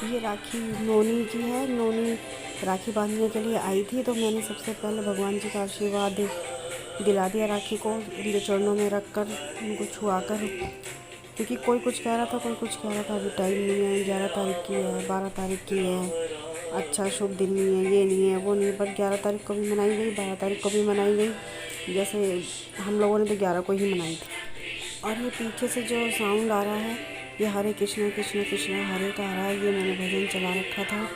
ये राखी नोनी की है। नोनी राखी बांधने के लिए आई थी, तो मैंने सबसे पहले भगवान जी का आशीर्वाद दिला दिया राखी को, उनके चरणों में रख कर, उनको छुआ कर। क्योंकि कोई कुछ कह रहा था, कोई कुछ कह रहा था अभी टाइम नहीं है, 11 तारीख की है, 12 तारीख की है, अच्छा शुभ दिन नहीं है, ये नहीं है, वो नहीं है। बट 11 तारीख को भी मनाई गई, 12 तारीख को भी मनाई गई। जैसे हम लोगों ने तो 11 को ही मनाई थी। और ये पीछे से जो साउंड आ रहा है, ये हरे कृष्णा कृष्णा कृष्णा हरे का आ रहा है। ये मैंने भजन चला रखा था।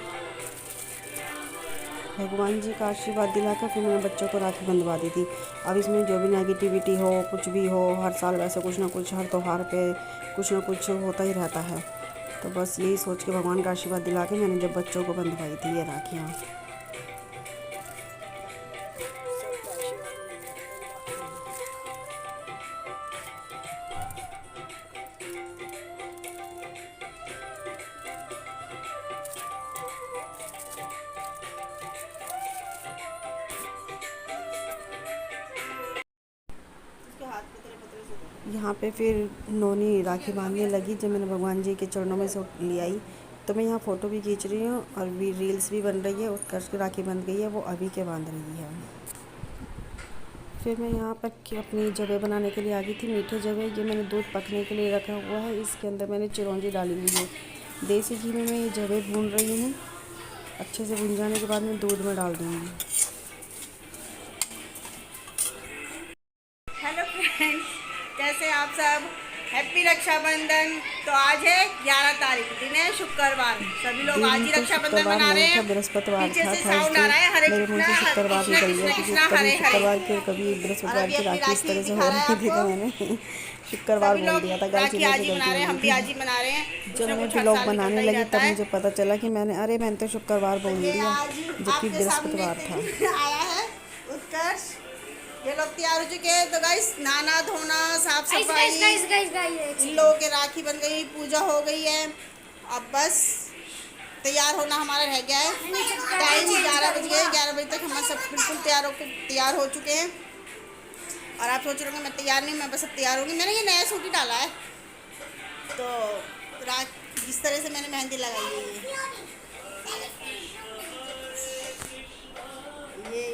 भगवान जी का आशीर्वाद दिलाकर फिर मैंने बच्चों को राखी बंधवा दी थी। अब इसमें जो भी नेगेटिविटी हो, कुछ भी हो, हर साल वैसे कुछ ना कुछ, हर त्योहार पे कुछ ना कुछ होता ही रहता है। तो बस यही सोच के भगवान का आशीर्वाद दिला के मैंने जब बच्चों को बंधवाई थी ये राखियाँ। यहाँ पे फिर नोनी राखी बांधने लगी जब मैंने भगवान जी के चरणों में से ले आई। तो मैं यहाँ फ़ोटो भी खींच रही हूँ और भी रील्स भी बन रही है। उत्कर्ष की राखी बंध गई है, वो अभी के बांध रही है। फिर मैं यहाँ पर अपनी जवे बनाने के लिए आ गई थी, मीठे जवे। ये मैंने दूध पकने के लिए रखा हुआ है, इसके अंदर मैंने चिरौंजी डाली हुई है। देसी घी में मैं ये जवे भून रही हूँ। अच्छे से भून जाने के बाद मैं दूध में डाल दूँगी। हेलो फ्रेंड्स, कैसे आप सब। हैप्पी रक्षाबंधन। तो आज है 11 तारीख, दिन है शुक्रवार। सभी लोग आज दिन ही तो रक्षाबंधन शुक्रवार मना रहे नहीं था, हैं। बृहस्पतिवार पीछे था, से साउंड आ थर्सडे। रहा है, हरे मेरे मुंह कृष्णा से शुक्रवार कृष्णा निकल गया, कृष्णा क्योंकि कृष्णा कभी हरे हरे। शुक्रवार के कभी और बृहस्पतिवार अभी की अपनी राखी इस राखी तरह से हो दिखा रहा है रही थी, तो आपको। मैंने शुक्रवार सभी बोल लोग दिया था। गाइस, राखी आज मुझसे ही मना गलती रहे हो हैं, गई हम भी आज थी। ही मना रहे हैं। कुछ जब ना मैं कुछ हर ब्लॉग साल बनाने निकलता ही लगी रहता तब है। मुझे पता चला कि मैंने तो शुक्रवार तो बोल ये दिया, आज जबकि आपके सामने बृहस्पतिवार था। आया है उत्कर्ष। ये लोग तैयार हो चुके हैं। तो गाइस, नहाना धोना, साफ सफाई, इन लोगों के राखी बन गई, पूजा हो गई है। अब बस तैयार होना हमारा रह गया है। टाइम 11 बज गए। 11 बजे तक हम सब बिल्कुल तैयार हो चुके हैं। और आप सोच रहे होंगे मैं तैयार नहीं, मैं बस अब तैयार होगी। मैंने ये नया सूट ही डाला है। तो रात जिस तरह से मैंने मेहंदी लगाई है, ये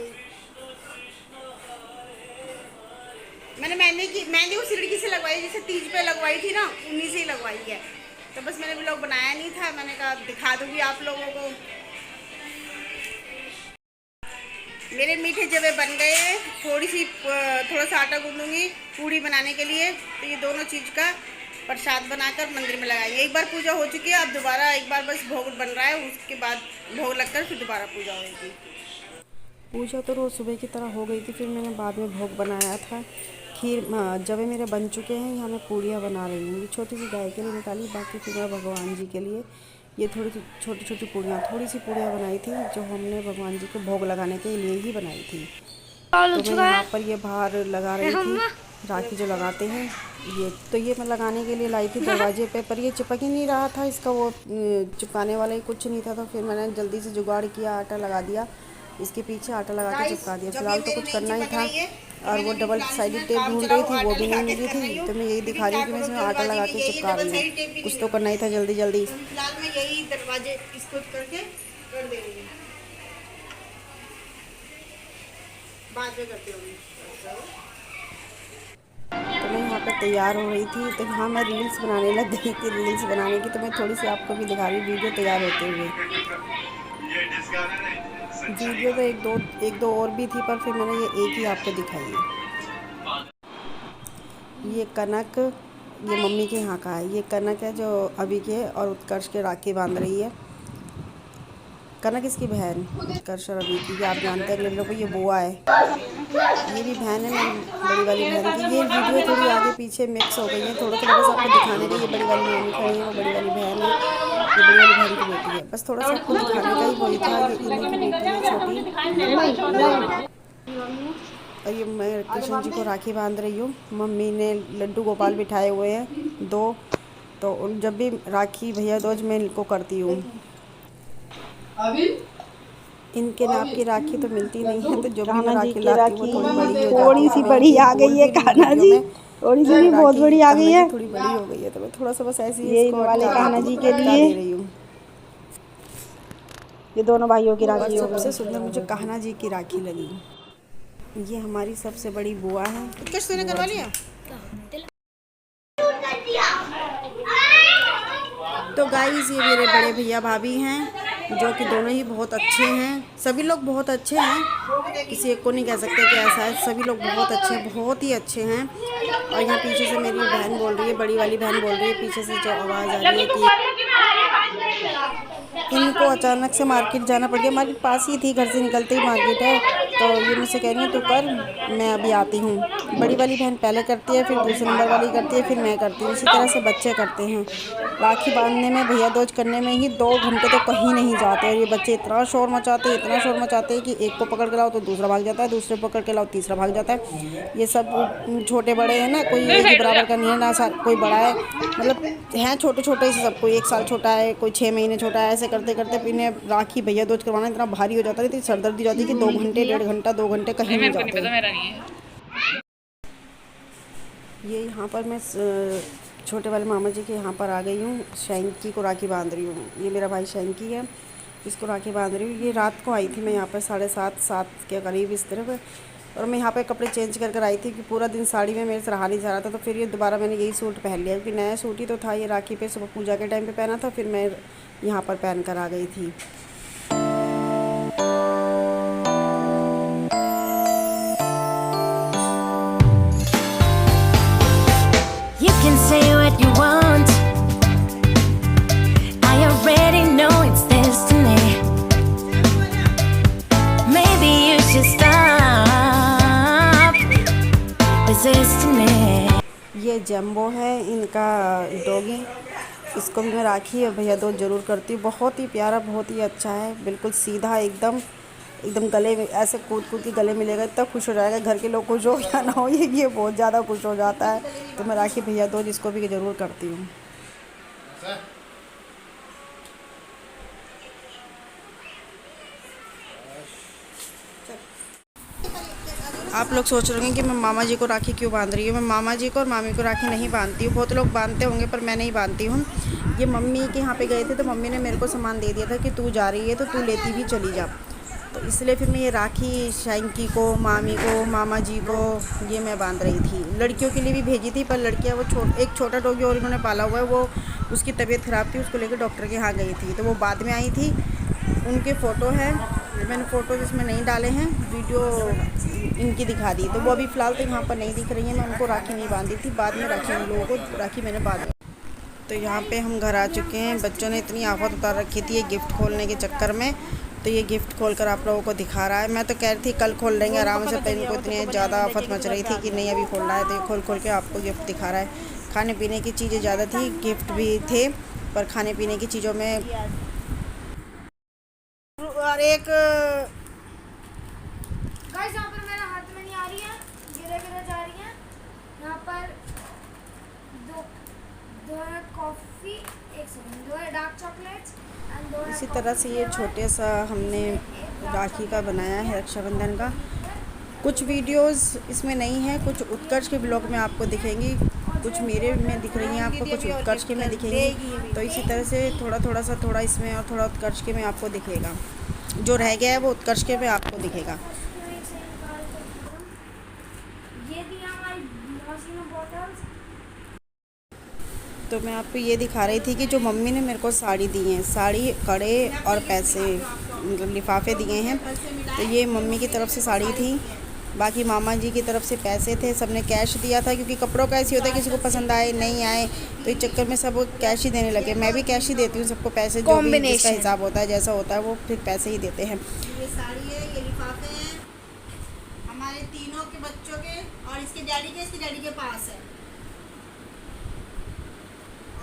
मैंने मेहंदी उस लड़की से लगवाई जैसे तीज पे लगवाई थी ना, उन्हीं से ही लगवाई है। तो बस मैंने व्लॉग बनाया नहीं था, मैंने कहा दिखा दूंगी आप लोगों को। मेरे मीठे जवे बन गए हैं। थोड़ा सा आटा गूंदूंगी पूड़ी बनाने के लिए। तो ये दोनों चीज़ का प्रसाद बनाकर मंदिर में लगाएंगे। एक बार पूजा हो चुकी है, अब दोबारा एक बार बस भोग बन रहा है, उसके बाद भोग लगकर फिर दोबारा पूजा होगी। पूजा तो रोज़ सुबह की तरह हो गई थी। फिर मैंने बाद में भोग बनाया था। खीर जवे मेरे बन चुके हैं। यहाँ मैं पूड़ियाँ बना रही हूँ। ये छोटी सी गाय के लिए निकाली, बाकी फिर मैं भगवान जी के लिए ये थोड़ी सी छोटी छोटी पूड़ियाँ, थोड़ी सी पूड़ियाँ बनाई थी, जो हमने भगवान जी को भोग लगाने के लिए ही बनाई थी। तो मैं यहाँ पर ये बाहर लगा रही थी, राखी जो लगाते हैं ये। तो ये मैं लगाने के लिए लाई थी दरवाजे पे, पर ये चिपक ही नहीं रहा था। इसका वो चिपकाने वाला ही कुछ नहीं था। तो फिर मैंने जल्दी से जुगाड़ किया, आटा लगा दिया, इसके पीछे आटा लगा के चिपका दिया। फिलहाल तो कुछ करना ही था। और वो डबल साइडेड टेप ढूंढ रही थी, वो भी नहीं मिली थी। तो मैं यही दिखा रही हूँ कि मैं इसमें आटा लगा के चिपका रही हूँ। कुछ तो करना ही था जल्दी जल्दी। फिलहाल मैं यही दरवाजे इसको करके कर दे रही हूँ, बाद में करती हूँ। तो मैं यहाँ पर तैयार हो रही थी। तो यहाँ मैं रील्स बनाने लग गई थी। रील्स बनाने की तो मैं थोड़ी सी आपको भी दिखा रही हूँ वीडियो तैयार होते हुए। वीडियो तो एक दो और भी थी, पर फिर मैंने ये एक ही आपको दिखाई है। ये कनक, ये मम्मी के यहाँ का है। ये कनक है जो अभी के और उत्कर्ष के राखी बांध रही है। कनक इसकी बहन, उत्कर्ष और अभी की, ये आप जानते हैं लोग, ये बुआ है। ये भी बहन है मेरी, बड़ी वाली बहन की। ये वीडियो थोड़ी आगे पीछे मिक्स हो गई है, थोड़ा थोड़ा बस आपको दिखाने का। ये बड़ी वाली मम्मी खड़ी है, वो बड़ी वाली बहन है, ये बड़ी वाली बहन की बेटी है। बस थोड़ा सा आपको दिखाने का ही वही था। ये इन्हीं की बेटी है छोटी। और ये मैं कृष्ण जी को राखी बांध रही हूँ। मम्मी ने लड्डू गोपाल बिठाए हुए हैं 2। तो जब भी राखी भैया दूज मैं इनको करती हूँ। इनके नाप की राखी तो मिलती नहीं है, तो जो भी मैं राखी लाती हूँ वो थोड़ी बड़ी हो जाती है। थोड़ी सी बड़ी आ गई है कान्हा जी, थोड़ी सी भी बहुत बड़ी आ गई है। थोड़ी बड़ी हो गई है, तो मैं थोड़ा सा बस ऐसे ही ये इसको वाले कान्हा जी के अटका लिए दे रही हूँ। ये दोनों भाइयों की राखी। सबसे सुंदर मुझे कहना जी की राखी लगी। ये हमारी सबसे बड़ी बुआ है। उत्कर्ष तूने करवा लिया? तो गाइस ये मेरे बड़े भैया भाभी हैं जो कि दोनों ही बहुत अच्छे हैं। सभी लोग बहुत अच्छे हैं, किसी एक को नहीं कह सकते कि ऐसा है। सभी लोग बहुत अच्छे हैं, बहुत ही अच्छे हैं। और यहाँ पीछे से मेरी बहन बोल रही है, बड़ी वाली बहन बोल रही है, पीछे से जो आवाज़ आ रही है कि इनको अचानक से मार्केट जाना पड़ गया। मार्केट पास ही थी, घर से निकलते ही मार्केट है। तो ये मुझसे कह रही है तू कर, मैं अभी आती हूँ। बड़ी वाली बहन पहले करती है, फिर दूसरे नंबर वाली करती है, फिर मैं करती हूँ। इसी तरह से बच्चे करते हैं। राखी बांधने में, भैया दूज करने में ही 2 घंटे तो कहीं नहीं जाते। और ये बच्चे इतना शोर मचाते हैं, इतना शोर मचाते हैं कि एक को पकड़ के लाओ तो दूसरा भाग जाता है, दूसरे पकड़ के लाओ तीसरा भाग जाता है। ये सब छोटे बड़े हैं ना, कोई एक ही बराबर का नहीं है ना, कोई बड़ा है, मतलब हैं छोटे छोटे से सब। कोई 1 साल छोटा है, कोई 6 महीने छोटा है। ऐसे करते करते इन्हें राखी भैया दूज करवाना इतना भारी हो जाता है, इतनी सरदर्दी हो जाती है कि 2 घंटे 1.5 घंटा 2 घंटे कहीं नहीं जाते। ये यहाँ पर मैं छोटे वाले मामा जी के यहाँ पर आ गई हूँ। शैंकी को राखी बांध रही हूँ। ये मेरा भाई शैंकी है, इसको राखी बांध रही हूँ। ये रात को आई थी मैं यहाँ पर 7:30 के करीब इस तरफ। और मैं यहाँ पे कपड़े चेंज कर आई थी कि पूरा दिन साड़ी में मेरे से रहा नहीं जा रहा था। तो फिर ये दोबारा मैंने यही सूट पहन लिया क्योंकि नया सूट ही तो था। ये राखी पे सुबह पूजा के टाइम पे पहना था, फिर मैं यहाँ पर पहन कर आ गई थी। You can say what you want. I already know it's destiny. Maybe you should stop resisting it. ये जंबो है इनका डॉगी। इसको भी मैं राखी और भैया दूज ज़रूर करती हूँ। बहुत ही प्यारा, बहुत ही अच्छा है, बिल्कुल सीधा, एकदम गले में ऐसे कूद के गले मिलेगा, इतना खुश हो जाएगा। घर के लोग खुश हो या ना हो, ये बहुत ज़्यादा खुश हो जाता है। तो मैं राखी भैया दूज इसको भी ज़रूर करती हूँ। आप लोग सोच रहे होंगे कि मैं मामा जी को राखी क्यों बांध रही हूँ। मैं मामा जी को और मामी को राखी नहीं बांधती हूँ। बहुत लोग बांधते होंगे पर मैं नहीं बांधती हूँ। ये मम्मी के यहाँ पे गए थे तो मम्मी ने मेरे को सामान दे दिया था कि तू जा रही है तो तू लेती भी चली जा। तो इसलिए फिर मैं ये राखी शैंकी को, मामी को, मामा जी को ये मैं बांध रही थी। लड़कियों के लिए भी भेजी थी पर लड़कियाँ वो एक छोटा डॉगी और इन्होंने पाला हुआ है, वो उसकी तबीयत ख़राब थी, उसको लेकर डॉक्टर के यहाँ गई थी। तो वो बाद में आई थी। उनके फ़ोटो है, मैंने फ़ोटो इसमें नहीं डाले हैं, वीडियो इनकी दिखा दी। तो वो अभी फ़िलहाल तो यहाँ पर नहीं दिख रही है। मैं उनको राखी नहीं बांधी थी, बाद में राखी उन लोगों को राखी मैंने बांधी। तो यहाँ पे हम घर आ चुके हैं। बच्चों ने इतनी आफत उतार रखी थी ये गिफ्ट खोलने के चक्कर में। तो ये गिफ्ट खोलकर आप लोगों को दिखा रहा है। मैं तो कह रही थी कल खोल लेंगे आराम से, पर इनको इतनी ज़्यादा आफत मच रही थी कि नहीं अभी खोलना है। तो ये खोल के आपको गिफ्ट दिखा रहा है। खाने पीने की चीज़ें ज़्यादा थी, गिफ्ट भी थे, पर खाने पीने की चीज़ों में और एक गाइस यहाँ पर मेरे हाथ में नहीं आ रही है, गिरे जा रही है। यहाँ पर दो है कॉफ़ी, एक सेकंड, 2 है डार्क चॉकलेट्स एंड 2 है। इसी तरह से ये छोटे सा हमने राखी का बनाया है रक्षाबंधन का। कुछ वीडियोस इसमें नहीं है, कुछ उत्कर्ष के ब्लॉग में आपको दिखेंगी, कुछ मेरे में दिख रही हैं आपको, कुछ उत्कर्ष के में दिखेंगी। तो इसी तरह से थोड़ा सा थोड़ा इसमें और थोड़ा उत्कर्ष के में आपको दिखेगा। जो रह गया है वो उत्कर्ष के में आपको दिखेगा। ये दिया हमारी मौसी ने बॉटल्स। तो मैं आपको ये दिखा रही थी कि जो मम्मी ने मेरे को साड़ी दी है, साड़ी, कड़े और पैसे, मतलब लिफाफे दिए हैं। तो ये मम्मी की तरफ से साड़ी थी, बाकी मामा जी की तरफ से पैसे थे। सबने कैश दिया था क्योंकि कपड़ों का ऐसे होता है किसी को पसंद आए नहीं आए, तो इस चक्कर में सब कैश ही देने लगे। मैं भी कैश ही देती हूँ सबको पैसे, जो भी जिसका हिसाब होता है, जैसा होता है वो फिर पैसे ही देते हैं। ये साड़ी है, ये लिफाफे हैं हमारे तीनों के बच्चों के और इसके डैडी के पास है।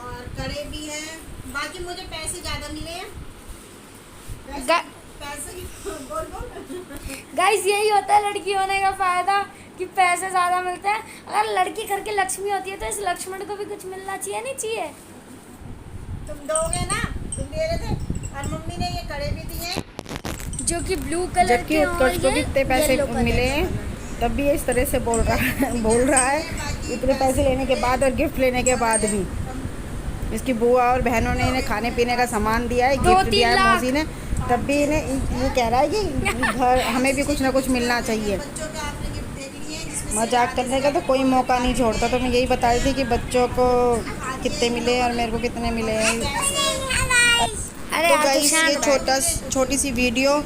और कड़े भी हैं। बाकी मुझे पैसे ज़्यादा मिले हैं। गाइस यही होता है लड़की होने का फ़ायदा कि पैसे ज़्यादा मिलते हैं। अगर लड़की करके लक्ष्मी होती है तो इस लक्ष्मण को भी कुछ मिलना चाहिए, नहीं चाहिए? तुम दोगे ना, तुम दे रहे थे। और मम्मी ने ये कड़े भी दिए जो कि ब्लू कलर जबकि उत्कर्ष को भी इतने पैसे मिले हैं, तब भी इस तरह से बोल रहा है इतने पैसे लेने के बाद और गिफ्ट लेने के बाद भी। इसकी बुआ और बहनों ने इन्हें खाने पीने का सामान दिया है, गिफ्ट दिया है मौसी ने। तब भी इन्हें ये कह रहा है कि घर हमें भी कुछ ना कुछ मिलना चाहिए। बच्चों के आपने गिफ्ट देख लिए हैं जिसमें मजाक करने का तो कोई मौका नहीं छोड़ता। तो मैं यही बता रही थी कि बच्चों को कितने मिले और मेरे को कितने मिले हैं। अरे तो यार, तू गाइस ये शांत छोटी सी वीडियो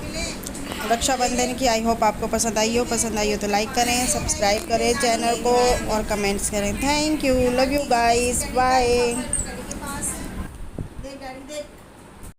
रक्षाबंधन की आई होप आपको पसंद आई हो। पसंद आई हो तो लाइक करें, सब्सक्राइब करें चैनल को और कमेंट्स करें। Thank you, love you guys, bye.